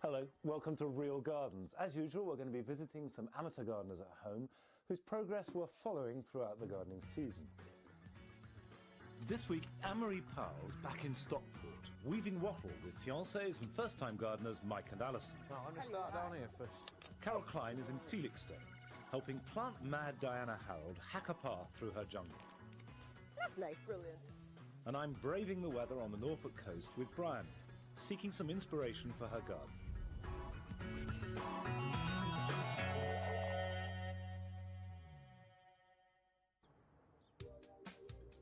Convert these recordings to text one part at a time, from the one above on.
Hello, welcome to Real Gardens. As usual, we're going to be visiting some amateur gardeners at home whose progress we're following throughout the gardening season. This week, Anne-Marie Powell's back in Stockport, weaving wattle with fiancés and first-time gardeners Mike and Alison. Well, let me start down here first. Carol Klein is in Felixstowe, helping plant-mad Diana Harold hack a path through her jungle. Lovely. Brilliant. And I'm braving the weather on the Norfolk coast with Brian, seeking some inspiration for her garden.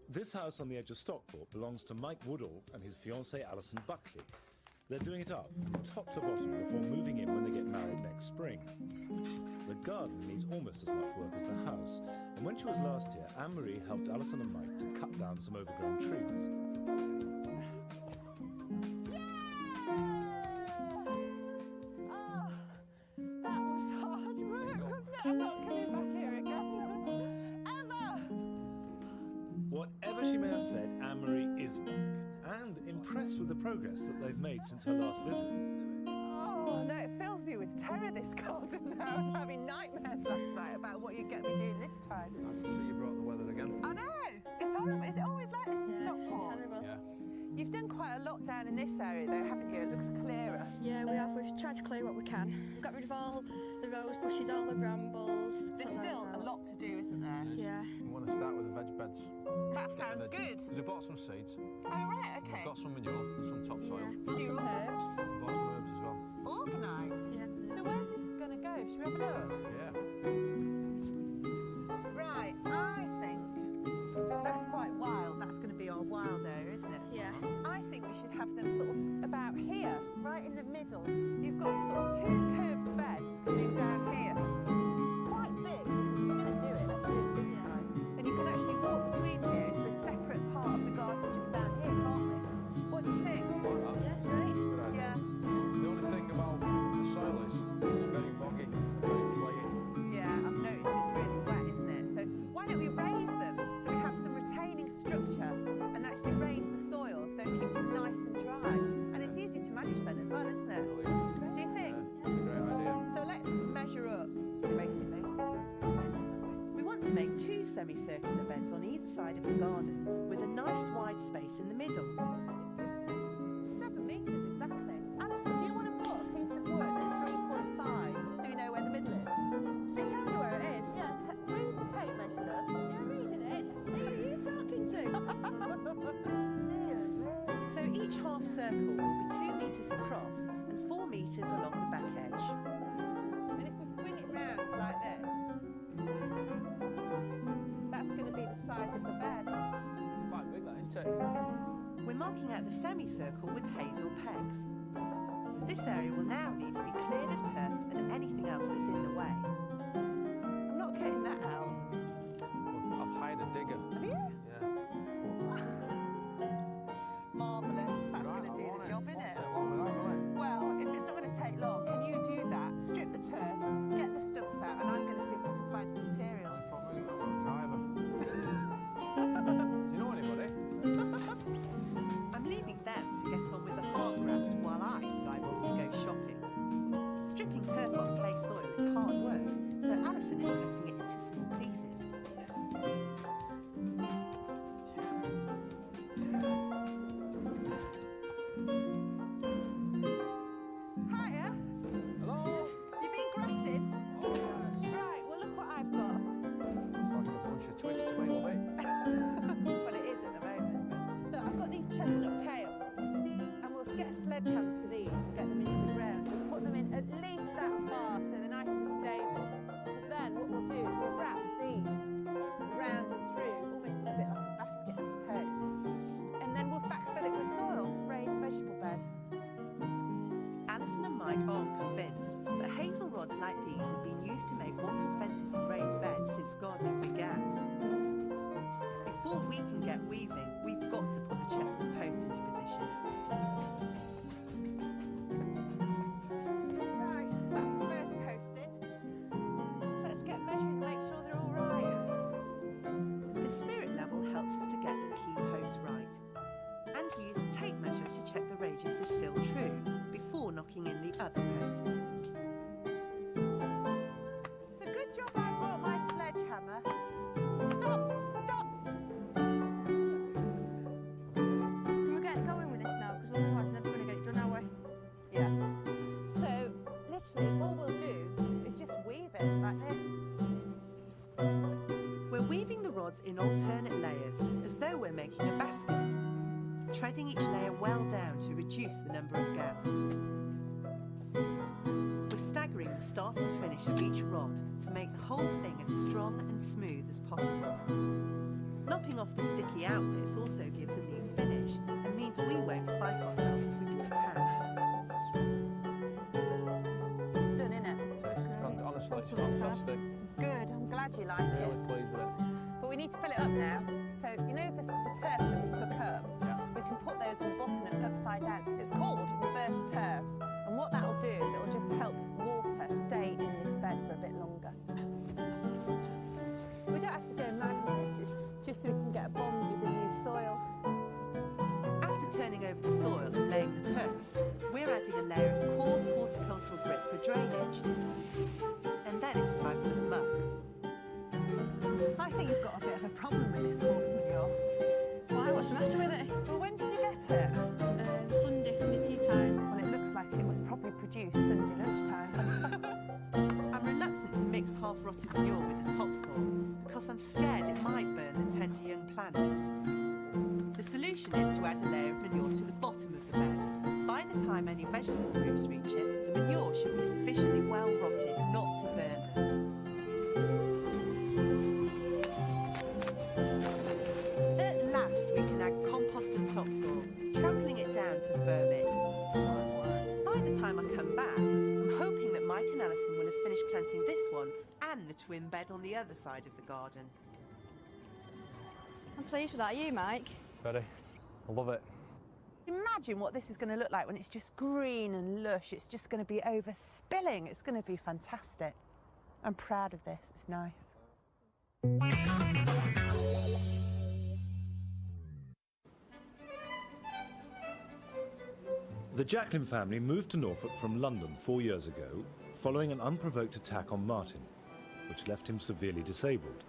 This house on the edge of Stockport belongs to Mike Woodall and his fiancée Alison Buckley. They're doing it up from top to bottom before moving in when they get married next spring. The garden needs almost as much work as the house, and when she was last here, Anne-Marie helped Alison and Mike to cut down some overgrown trees. I'm not coming back here again. Ever! Whatever she may have said, Anne-Marie is back, and impressed with the progress that they've made since her last visit. Oh, no, it fills me with terror, this garden now. I was having nightmares last night about what you'd get me doing this time. I see you brought the weather again. I know! It's horrible. Is it always like this in Stockport? It's terrible. Yeah. You've done quite a lot down in this area, though, haven't you? It looks clearer. Yeah, we have. We've tried to clear what we can. We've got rid of all the rose bushes, all the brambles. There's still a lot to do, isn't there? Yeah. We want to start with the veg beds. That sounds good. Because we bought some seeds. Oh, right, okay. We've got some manure and some topsoil. Yeah. Do Got you some want- herbs. We bought some herbs as well. Organised? Yeah. So where's this going to go? Should we have a look? Yeah. Right, I think that's quite wild. That's going to be our wild area, isn't it? Yeah. I think we should have them sort of about here, right in the middle. You've got sort of two curved beds coming down here. Quite big, because if we're going to do it, let's do it big time. And you can actually walk between here into a separate part of the garden just down here, can't we? What do you think? Yeah, it's great. Good idea. Yeah. The only thing about the soil is it's very boggy, very clayey. Yeah, I've noticed it's really wet, isn't it? So why don't we raise them so we have some retaining structure and actually raise the soil so it keeps them nice and dry. And it's easy to manage then as well, isn't it? Really, Do you think? it's a great idea. So let's measure up, basically. We want to make two semicircular beds on either side of the garden with a nice wide space in the middle. It's just 7 metres exactly. Alison, do you want to put a piece of wood at 3.5 so you know where the middle is? Does it tell me where it is? Yeah, read the tape measure, love. You're reading it. Who are you talking to? So each half circle will be 2 metres across and 4 metres along the back edge. And if we swing it round like this, that's going to be the size of the bed. Quite big, that, isn't it? We're marking out the semicircle with hazel pegs. This area will now need to be cleared of turf and anything else that's in the way. I'm not getting that out. I've hired a digger. Have you? Yeah. Marvellous. That's Right, going to do the job, Won't innit? take long with that, will it? Well, if it's not going to take long, can you do that? Strip the turf, get the stumps out, and I'm going to see if I can find some materials. Probably got a driver. Do you know anybody? I'm leaving them to get on with the hard graft while I drive off to go shopping. Stripping turf off clay soil is hard work, so Alison is cutting it into small pieces. Hiya! Hello? You been grafting? Oh, yes. Right, well look what I've got. It's like a bunch of twigs to me, love it. Well, it is at the moment. Look, I've got these chestnut pails, and we'll get a sledgehammer to these and get them into the ground. We'll put them in at least that far so they're nice and stable. Because then what we'll do is we'll wrap these round and through, almost a bit like a basket, I suppose. And then we'll backfill it with soil, raised vegetable bed. Alison and Mike aren't convinced, but hazel rods like these have been used to make wattle fences and raised beds since gardening began. Before we can get weaving, we've got to put the chestnut posts into position. Right, that's the first post in. Let's get measured and make sure they're all right. The spirit level helps us to get the key post right. And use the tape measure to check the radius is still true before knocking in the other post. hands. We're staggering the start and finish of each rod to make the whole thing as strong and smooth as possible. Lopping off the sticky out bits also gives a new finish, and means we won't spike ourselves as we walk past. It's done, innit? Honestly, it's fantastic. Good, I'm glad you like it. Really pleased with it. But we need to fill it up now. So, you know the turf that we took up? Yeah. We can put those on the bottom and upside down. It's called reverse turfs. And what that'll do is it'll just help water stay in this bed for a bit longer. We don't have to go mad with this, it's just so we can get a bond with the new soil. After turning over the soil and laying the turf, we're adding a layer of coarse horticultural grit for drainage. And then it's time for the muck. I think you've got a bit of a problem with this horse manure. Why? What's the matter with it? Well, when did you get it? Sunday tea time. Well, it looks like it was probably produced Sunday lunchtime. I'm reluctant to mix half-rotted manure with the topsoil because I'm scared it might burn the tender young plants. The solution is to add a layer of manure to the bottom of the bed. By the time any vegetable roots reach it, the manure should be sufficiently well rotted not to burn them. At last we can add compost and topsoil, trampling it down to firm it. By the time I come back, I'm hoping that Mike and Alison will have finished planting this one and the twin bed on the other side of the garden. I'm pleased with that. You, Mike? Very. I love it. Imagine what this is going to look like when it's just green and lush. It's just going to be overspilling. It's going to be fantastic. I'm proud of this. It's nice. The Jacklin family moved to Norfolk from London 4 years ago, following an unprovoked attack on Martin, which left him severely disabled.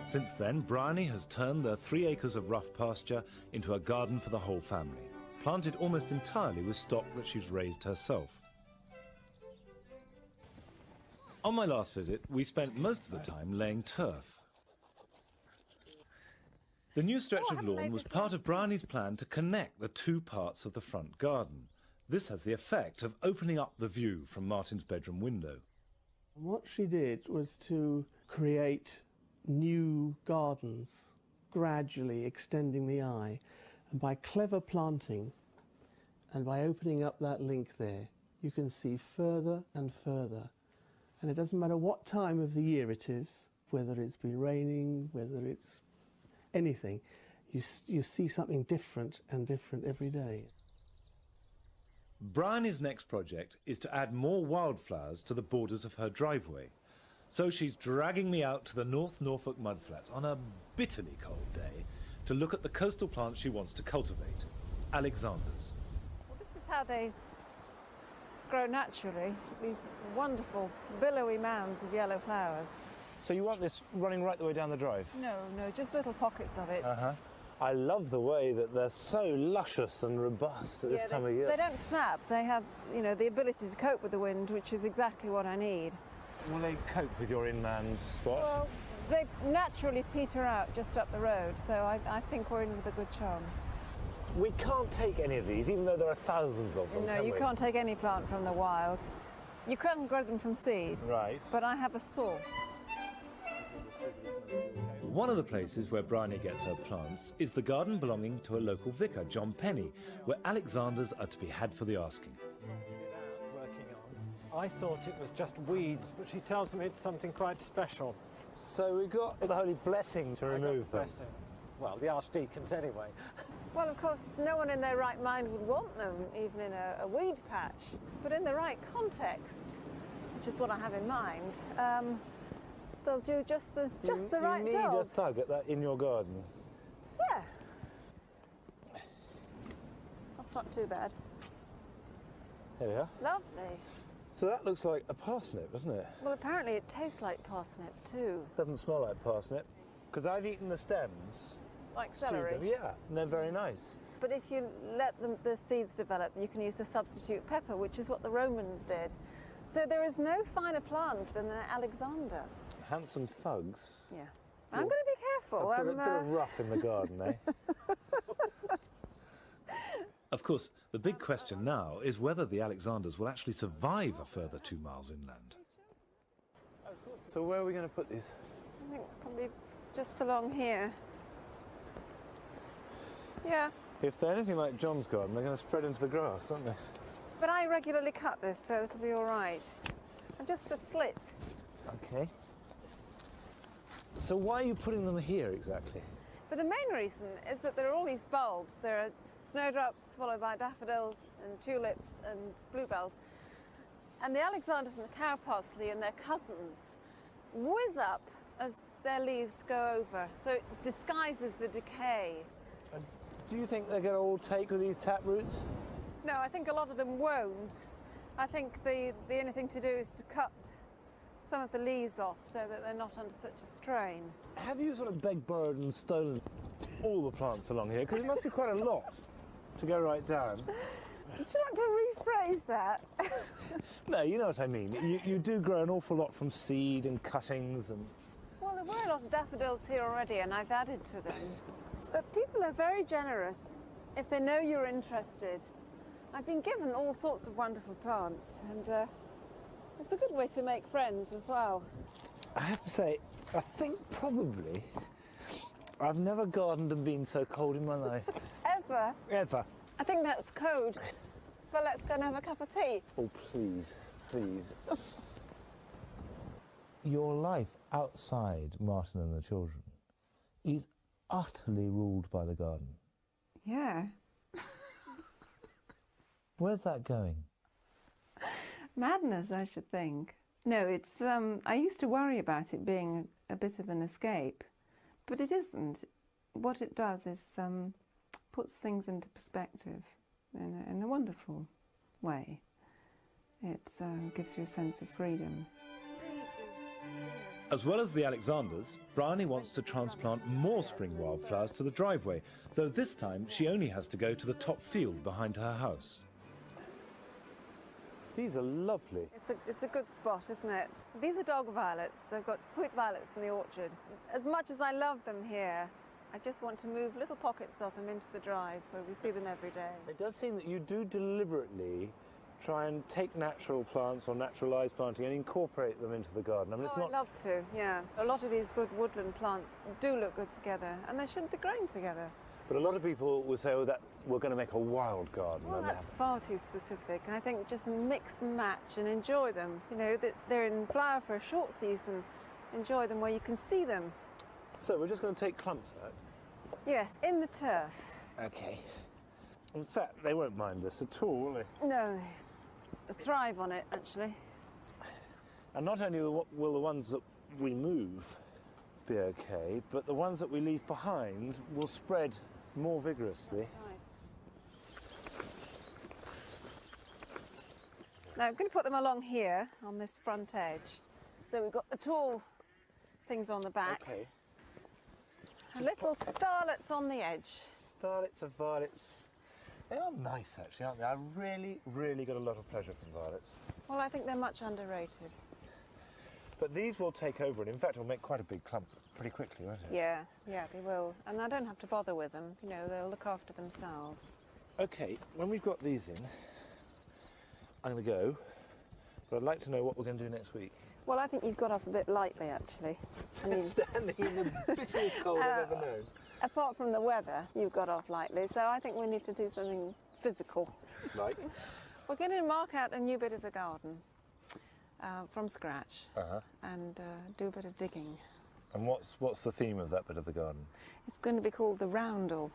Since then, Bryony has turned their 3 acres of rough pasture into a garden for the whole family, planted almost entirely with stock that she's raised herself. On my last visit, we spent most of the time laying turf. The new stretch of lawn was part of Bryony's plan to connect the 2 parts of the front garden. This has the effect of opening up the view from Martin's bedroom window. What she did was to create new gardens, gradually extending the eye. And by clever planting and by opening up that link there, you can see further and further. And it doesn't matter what time of the year it is, whether it's been raining, whether it's anything, you see something different and different every day. Bryony's next project is to add more wildflowers to the borders of her driveway. So she's dragging me out to the North Norfolk mudflats on a bitterly cold day to look at the coastal plants she wants to cultivate, Alexanders. Well, this is how they grow naturally, these wonderful billowy mounds of yellow flowers. So you want this running right the way down the drive? No, just little pockets of it. I love the way that they're so luscious and robust at this time of year. They don't snap. They have, the ability to cope with the wind, which is exactly what I need. Will they cope with your inland spot? Well, they naturally peter out just up the road, so I think we're in with a good chance. We can't take any of these, even though there are thousands of them. No, you can't take any plant from the wild. You can grow them from seed. Right. But I have a source. One of the places where Bryony gets her plants is the garden belonging to a local vicar, John Penny, where Alexanders are to be had for the asking. I thought it was just weeds, but she tells me it's something quite special. So we got the holy blessing to remove them. Blessing. Well, the archdeacons anyway. Well, of course, no one in their right mind would want them, even in a weed patch. But in the right context, which is what I have in mind, they'll do just the right job. You need a thug at that in your garden. Yeah. That's not too bad. There we are. Lovely. So that looks like a parsnip, doesn't it? Well, apparently it tastes like parsnip too. Doesn't smell like parsnip, because I've eaten the stems. Like Stewed celery. them, yeah, and they're very nice. But if you let the seeds develop, you can use the substitute pepper, which is what the Romans did. So there is no finer plant than the Alexanders. Handsome thugs. Yeah. I'm going to be careful. A bit of rough in the garden, eh? Of course, the big question now is whether the Alexanders will actually survive a further 2 miles inland. So where are we going to put these? I think probably just along here. Yeah, If they're anything like John's garden, they're going to spread into the grass, aren't they? but I regularly cut this, so it'll be all right. And just a slit. Okay. So why are you putting them here exactly? But the main reason is that there are all these bulbs. There are snowdrops, followed by daffodils and tulips and bluebells. And the Alexanders and the cow parsley and their cousins whiz up as their leaves go over, so it disguises the decay. And do you think they're going to all take with these tap roots? No, I think a lot of them won't. I think the only thing to do is to cut some of the leaves off so that they're not under such a strain. Have you sort of begged, borrowed and stolen all the plants along here? Because it must be quite a lot to go right down. Would you like to rephrase that? No, you know what I mean. You do grow an awful lot from seed and cuttings and... Well, there were a lot of daffodils here already, and I've added to them. But people are very generous if they know you're interested. I've been given all sorts of wonderful plants, and it's a good way to make friends as well. I have to say, I think probably I've never gardened and been so cold in my life. Ever? Ever. I think that's code. But let's go and have a cup of tea. Oh, please, please. Your life outside Martin and the children is utterly ruled by the garden. Yeah. Where's that going? Madness, I should think. No, it's, I used to worry about it being a bit of an escape, but it isn't. What it does is puts things into perspective in a wonderful way. It gives you a sense of freedom. As well as the Alexanders, Bryony wants to transplant more spring wildflowers to the driveway, though this time she only has to go to the top field behind her house. These are lovely. It's a good spot, isn't it? These are dog violets. I've got sweet violets in the orchard. As much as I love them here, I just want to move little pockets of them into the drive where we see them every day. It does seem that you do deliberately try and take natural plants or naturalised planting and incorporate them into the garden. I mean, it's not... I'd love to, yeah. A lot of these good woodland plants do look good together, and they shouldn't be growing together. But a lot of people will say, oh, we're going to make a wild garden. Well, that's far too specific. I think just mix and match and enjoy them. You know, they're in flower for a short season. Enjoy them where you can see them. So we're just going to take clumps out? Yes, in the turf. Okay. In fact, they won't mind us at all, will they? No, they thrive on it, actually. And not only will the ones that we move be okay, but the ones that we leave behind will spread more vigorously. Right. Now, I'm going to put them along here on this front edge. So we've got the tall things on the back. Okay. And little starlets on the edge. Starlets of violets. They are nice, actually, aren't they? I really, really got a lot of pleasure from violets. Well, I think they're much underrated. But these will take over, and in fact, will make quite a big clump pretty quickly, won't it? Yeah, they will. And I don't have to bother with them. You know, they'll look after themselves. Okay, when we've got these in, I'm going to go, but I'd like to know what we're going to do next week. Well, I think you've got off a bit lightly, actually. I mean, Standing in the bitterest cold I've ever known. apart from the weather, you've got off lightly, so I think we need to do something physical. Like? We're going to mark out a new bit of the garden from scratch and do a bit of digging. And what's the theme of that bit of the garden? It's going to be called the roundel.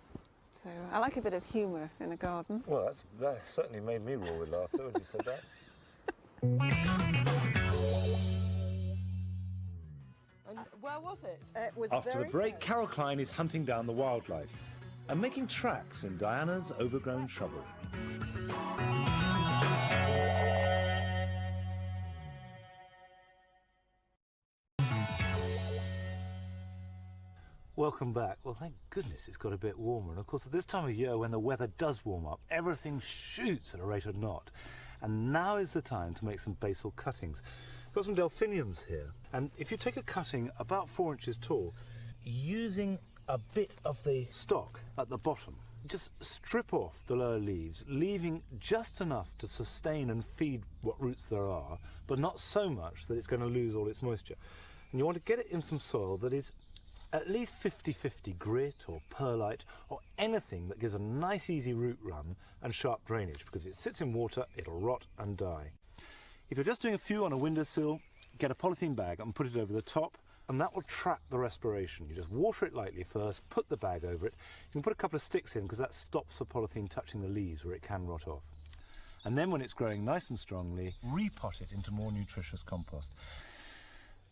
So I like a bit of humour in a garden. Well, that certainly made me roar with laughter when you said that. And where was it? It was After the break, Carol Klein is hunting down the wildlife and making tracks in Diana's overgrown shrubbery. Welcome back. Well, thank goodness it's got a bit warmer. And of course, at this time of year, when the weather does warm up, everything shoots at a rate of knot. And now is the time to make some basil cuttings. Got some delphiniums here. And if you take a cutting about 4 inches tall, using a bit of the stock at the bottom, just strip off the lower leaves, leaving just enough to sustain and feed what roots there are, but not so much that it's going to lose all its moisture. And you want to get it in some soil that is at least 50-50 grit or perlite or anything that gives a nice easy root run and sharp drainage, because if it sits in water, it'll rot and die. If you're just doing a few on a windowsill, get a polythene bag and put it over the top, and that will trap the respiration. You just water it lightly first, put the bag over it. You can put a couple of sticks in because that stops the polythene touching the leaves where it can rot off. And then when it's growing nice and strongly, repot it into more nutritious compost.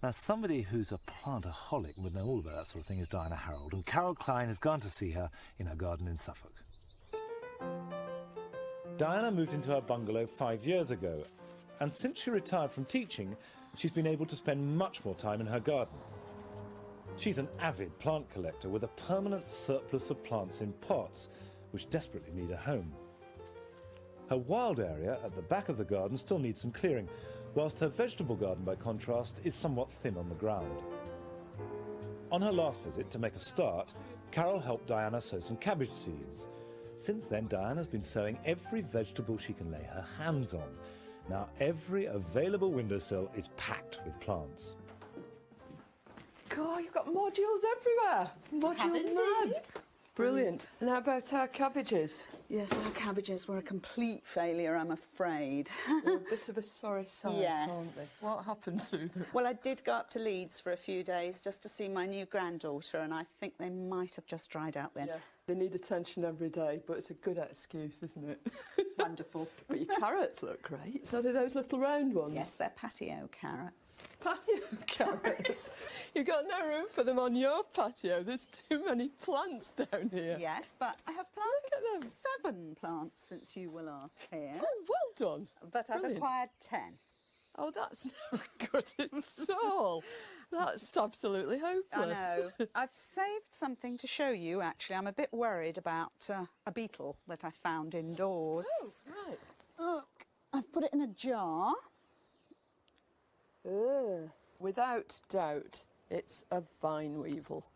Now, somebody who's a plantaholic would know all about that sort of thing is Diana Harold, and Carol Klein has gone to see her in her garden in Suffolk. Diana moved into her bungalow 5 years ago, and since she retired from teaching, she's been able to spend much more time in her garden. She's an avid plant collector with a permanent surplus of plants in pots, which desperately need a home. Her wild area at the back of the garden still needs some clearing, whilst her vegetable garden, by contrast, is somewhat thin on the ground. On her last visit, to make a start, Carol helped Diana sow some cabbage seeds. Since then, Diana's been sowing every vegetable she can lay her hands on. Now, every available windowsill is packed with plants. God, you've got modules everywhere. Module mad. Brilliant. And how about our cabbages? Yes, our cabbages were a complete failure, I'm afraid. They're a bit of a sorry sight, Yes. aren't they? What happened to them? Well, I did go up to Leeds for a few days just to see my new granddaughter, and I think they might have just dried out then. Yeah, they need attention every day, but it's a good excuse, isn't it? Wonderful. But your carrots look great. So do those little round ones? Yes, they're patio carrots. Patio carrots? You've got no room for them on your patio. There's too many plants down here. Yes, but I have Look planted 7 plants since you were last here. Oh, well done. But I've Brilliant. acquired 10. Oh, that's no good at all. That's absolutely hopeless. I know. I've saved something to show you, actually. I'm a bit worried about a beetle that I found indoors. Oh, right. Look, I've put it in a jar. Ugh. Without doubt, it's a vine weevil.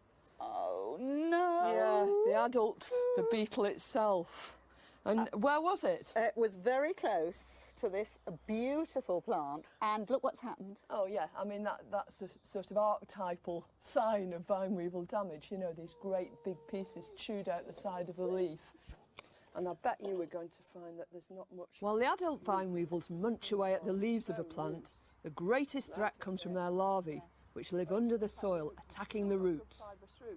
Oh, no. Yeah, the adult, the beetle itself. And where was it? It was very close to this beautiful plant, and look what's happened. Oh, yeah, I mean, that's a sort of archetypal sign of vine weevil damage. You know, these great big pieces chewed out the side of the leaf. And I bet you were going to find that there's not much. While the adult vine weevils munch away at the leaves of a plant, the greatest threat comes from their larvae, which live under the soil, attacking the roots.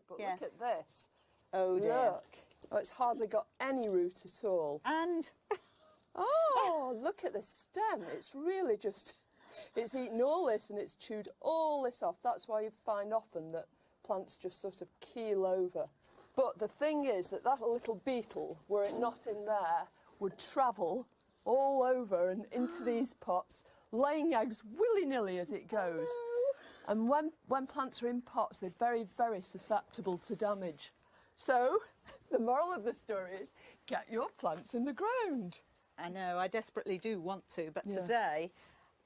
But Yes. look at this. Oh, dear. Look. Oh, it's hardly got any root at all. And Oh, look at the stem. It's really just... It's eaten all this and it's chewed all this off. That's why you find often that plants just sort of keel over. But the thing is that little beetle, were it not in there, would travel all over and into these pots, laying eggs willy-nilly as it goes. And when plants are in pots, they're very, very susceptible to damage. So, the moral of the story is, get your plants in the ground. I know, I desperately do want to, but Yeah. today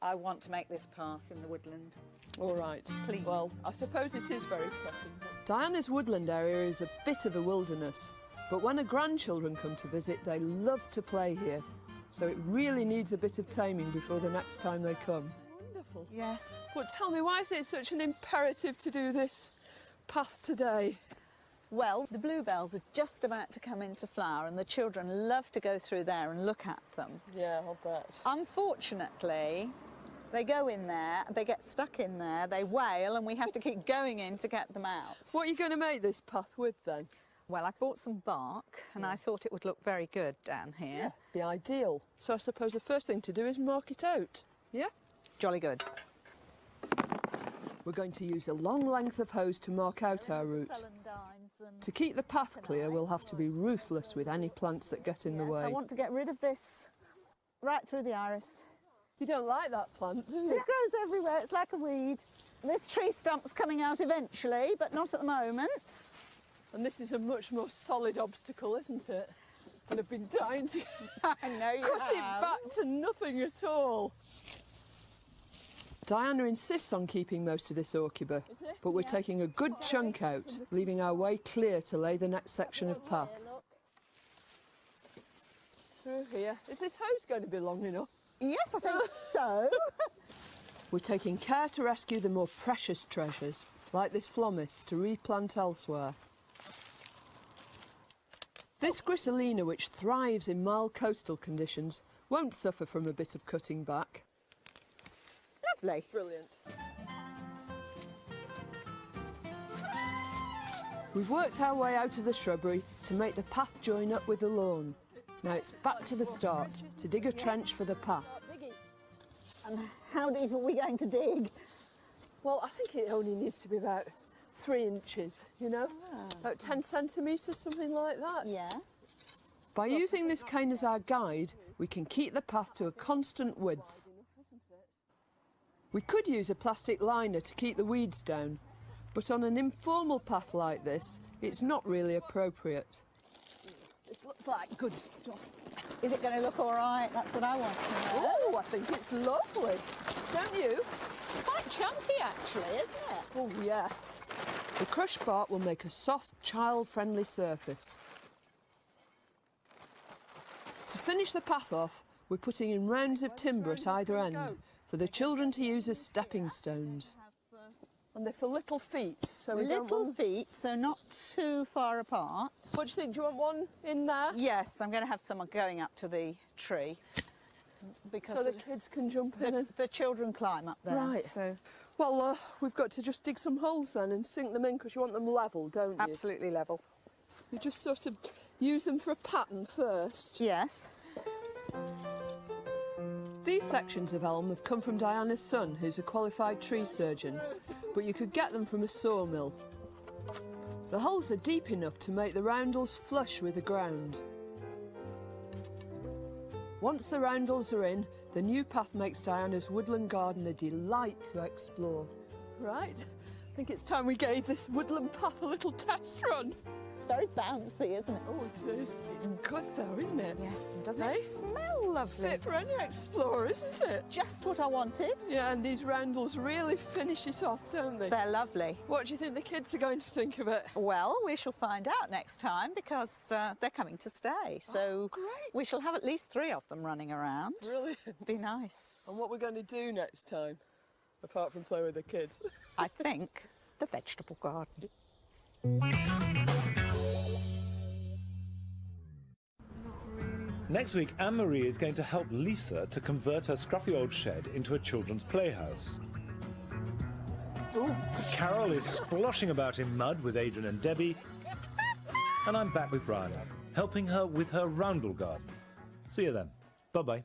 I want to make this path in the woodland. All right. Please. Well, I suppose it is very pressing. Diana's woodland area is a bit of a wilderness, but when her grandchildren come to visit, they love to play here. So it really needs a bit of taming before the next time they come. Wonderful. Yes. But tell me, why is it such an imperative to do this path today? Well, the bluebells are just about to come into flower, and the children love to go through there and look at them. Yeah, I'll bet. Unfortunately, they go in there, they get stuck in there, they wail, and we have to keep going in to get them out. What are you going to make this path with then? Well, I bought some bark, and I thought it would look very good down here. Be ideal. So I suppose the first thing to do is mark it out. Yeah? Jolly good. We're going to use a long length of hose to mark out our route. To keep the path clear, we'll have to be ruthless with any plants that get in the way. I want to get rid of this right through the iris. You don't like that plant, do you? It grows everywhere, it's like a weed. This tree stump's coming out eventually, but not at the moment. And this is a much more solid obstacle, isn't it? And I've been dying to I know you cut have. it back to nothing at all. Diana insists on keeping most of this orchidor, but we're taking a good chunk out, leaving our way clear to lay the next section of path. through here. Is this hose going to be long enough? Yes, I think so. We're taking care to rescue the more precious treasures, like this phlomis, to replant elsewhere. This grisselina, which thrives in mild coastal conditions, won't suffer from a bit of cutting back. Lovely. Brilliant. We've worked our way out of the shrubbery to make the path join up with the lawn. Now it's back to the start, to dig a trench for the path. And how deep are we going to dig? Well, I think it only needs to be about 3 inches, you know? About 10 centimetres, something like that. Yeah. By using this cane as our guide, we can keep the path to a constant width. We could use a plastic liner to keep the weeds down, but on an informal path like this, it's not really appropriate. This looks like good stuff. Is it going to look all right? That's what I want to know. Oh, I think it's lovely. Don't you? Quite chumpy, actually, isn't it? Oh, yeah. The crushed bark will make a soft, child-friendly surface. To finish the path off, we're putting in rounds of timber at either end for the children to use as stepping stones. And they're for little feet, so we don't want... Little feet, so not too far apart. What do you think? Do you want one in there? Yes, I'm going to have someone going up to the tree. Because so the kids can jump in. The children climb up there. Right. So. Well, we've got to just dig some holes then and sink them in because you want them level, don't you? Absolutely level. You just sort of use them for a pattern first. Yes. These sections of elm have come from Diana's son, who's a qualified tree surgeon, but you could get them from a sawmill. The holes are deep enough to make the roundels flush with the ground. Once the roundels are in, the new path makes Diana's woodland garden a delight to explore. Right, I think it's time we gave this woodland path a little test run. It's very bouncy, isn't it? Oh, it is. It's good though, isn't it? Yes, and doesn't it smell lovely? Fit for any explorer, isn't it? Just what I wanted. Yeah, and these roundels really finish it off, don't they? They're lovely. What do you think the kids are going to think of it? Well, we shall find out next time because they're coming to stay. So great. We shall have at least 3 of them running around. Brilliant. Be nice. And what we're going to do next time, apart from play with the kids? I think the vegetable garden. Next week, Anne-Marie is going to help Lisa to convert her scruffy old shed into a children's playhouse. Ooh. Carol is sploshing about in mud with Adrian and Debbie. And I'm back with Brian, helping her with her roundel garden. See you then. Bye-bye.